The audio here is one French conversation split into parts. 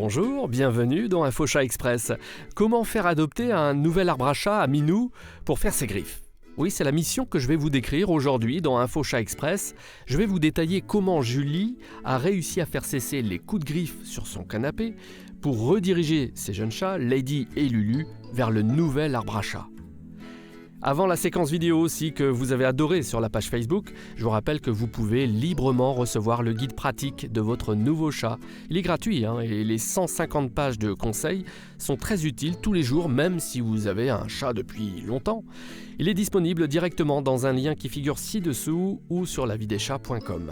Bonjour, bienvenue dans InfoChat Express. Comment faire adopter un nouvel arbre à chat à Minou pour faire ses griffes? Oui, c'est la mission que je vais vous décrire aujourd'hui dans InfoChat Express. Je vais vous détailler comment Julie a réussi à faire cesser les coups de griffe sur son canapé pour rediriger ses jeunes chats, Lady et Lulu, vers le nouvel arbre à chat. Avant la séquence vidéo aussi que vous avez adorée sur la page Facebook, je vous rappelle que vous pouvez librement recevoir le guide pratique de votre nouveau chat. Il est gratuit et les 150 pages de conseils sont très utiles tous les jours, même si vous avez un chat depuis longtemps. Il est disponible directement dans un lien qui figure ci-dessous ou sur lavideschats.com.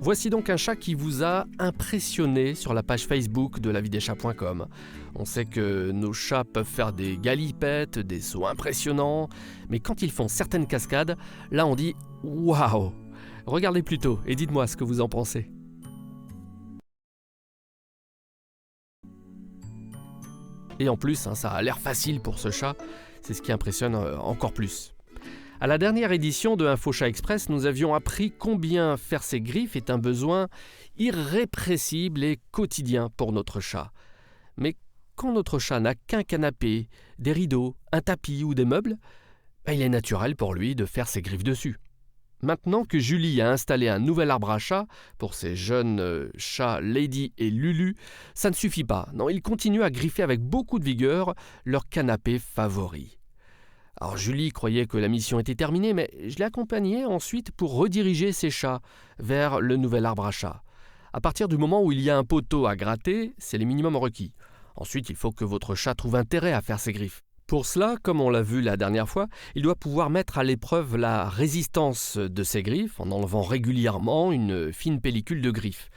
Voici donc un chat qui vous a impressionné sur la page Facebook de lavideschats.com. On sait que nos chats peuvent faire des galipettes, des sauts impressionnants, mais quand ils font certaines cascades, là on dit « Waouh !» Regardez plutôt et dites-moi ce que vous en pensez. Et en plus, ça a l'air facile pour ce chat, c'est ce qui impressionne encore plus. À la dernière édition de InfoChat Express, nous avions appris combien faire ses griffes est un besoin irrépressible et quotidien pour notre chat. Mais quand notre chat n'a qu'un canapé, des rideaux, un tapis ou des meubles, il est naturel pour lui de faire ses griffes dessus. Maintenant que Julie a installé un nouvel arbre à chat pour ses jeunes chats Lady et Lulu, ça ne suffit pas. Non, ils continuent à griffer avec beaucoup de vigueur leur canapé favori. Alors Julie croyait que la mission était terminée, mais je l'ai accompagnée ensuite pour rediriger ses chats vers le nouvel arbre à chat. À partir du moment où il y a un poteau à gratter, c'est le minimum requis. Ensuite, il faut que votre chat trouve intérêt à faire ses griffes. Pour cela, comme on l'a vu la dernière fois, il doit pouvoir mettre à l'épreuve la résistance de ses griffes en enlevant régulièrement une fine pellicule de griffes.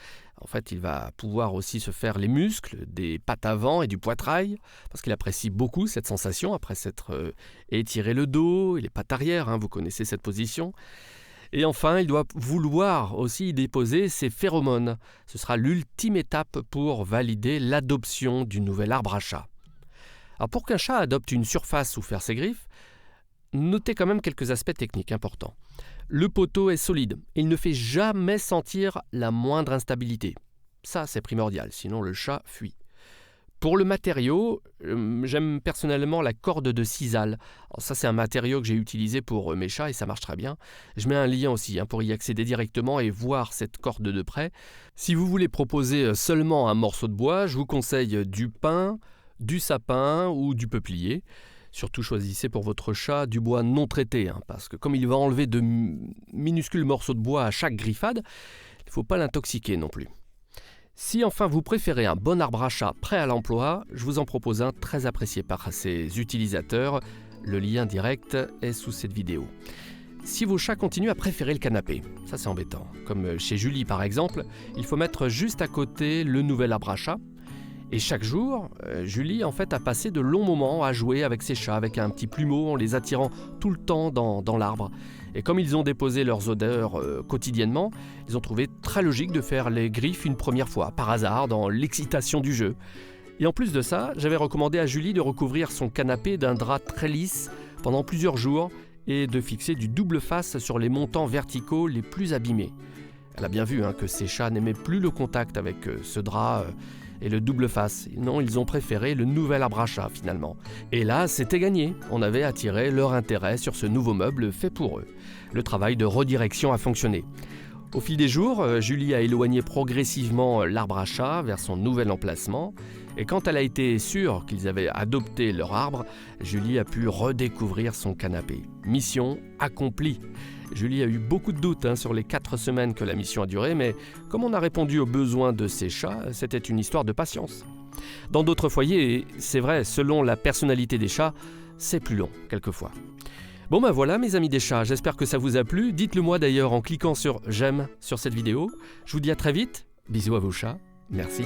En fait, il va pouvoir aussi se faire les muscles des pattes avant et du poitrail, parce qu'il apprécie beaucoup cette sensation après s'être étiré le dos et les pattes arrière, vous connaissez cette position. Et enfin, il doit vouloir aussi y déposer ses phéromones. Ce sera l'ultime étape pour valider l'adoption du nouvel arbre à chat. Alors pour qu'un chat adopte une surface où faire ses griffes, notez quand même quelques aspects techniques importants. Le poteau est solide, il ne fait jamais sentir la moindre instabilité. Ça, c'est primordial, sinon le chat fuit. Pour le matériau, j'aime personnellement la corde de sisal. Alors ça, c'est un matériau que j'ai utilisé pour mes chats et ça marche très bien. Je mets un lien aussi pour y accéder directement et voir cette corde de près. Si vous voulez proposer seulement un morceau de bois, je vous conseille du pin, du sapin ou du peuplier. Surtout choisissez pour votre chat du bois non traité, parce que comme il va enlever de minuscules morceaux de bois à chaque griffade, il ne faut pas l'intoxiquer non plus. Si enfin vous préférez un bon arbre à chat prêt à l'emploi, je vous en propose un très apprécié par ses utilisateurs. Le lien direct est sous cette vidéo. Si vos chats continuent à préférer le canapé, ça c'est embêtant. Comme chez Julie par exemple, il faut mettre juste à côté le nouvel arbre à chat. Et chaque jour, Julie a passé de longs moments à jouer avec ses chats, avec un petit plumeau, en les attirant tout le temps dans l'arbre. Et comme ils ont déposé leurs odeurs quotidiennement, ils ont trouvé très logique de faire les griffes une première fois, par hasard, dans l'excitation du jeu. Et en plus de ça, j'avais recommandé à Julie de recouvrir son canapé d'un drap très lisse pendant plusieurs jours et de fixer du double face sur les montants verticaux les plus abîmés. Elle a bien vu que ses chats n'aimaient plus le contact avec ce drap et le double face. Non, ils ont préféré le nouvel arbre à chat finalement. Et là, c'était gagné. On avait attiré leur intérêt sur ce nouveau meuble fait pour eux. Le travail de redirection a fonctionné. Au fil des jours, Julie a éloigné progressivement l'arbre à chat vers son nouvel emplacement. Et quand elle a été sûre qu'ils avaient adopté leur arbre, Julie a pu redécouvrir son canapé. Mission accomplie. Julie a eu beaucoup de doutes sur les 4 semaines que la mission a duré, mais comme on a répondu aux besoins de ses chats, c'était une histoire de patience. Dans d'autres foyers, c'est vrai, selon la personnalité des chats, c'est plus long, quelquefois. Bon voilà mes amis des chats, j'espère que ça vous a plu. Dites-le moi d'ailleurs en cliquant sur j'aime sur cette vidéo. Je vous dis à très vite, bisous à vos chats, merci.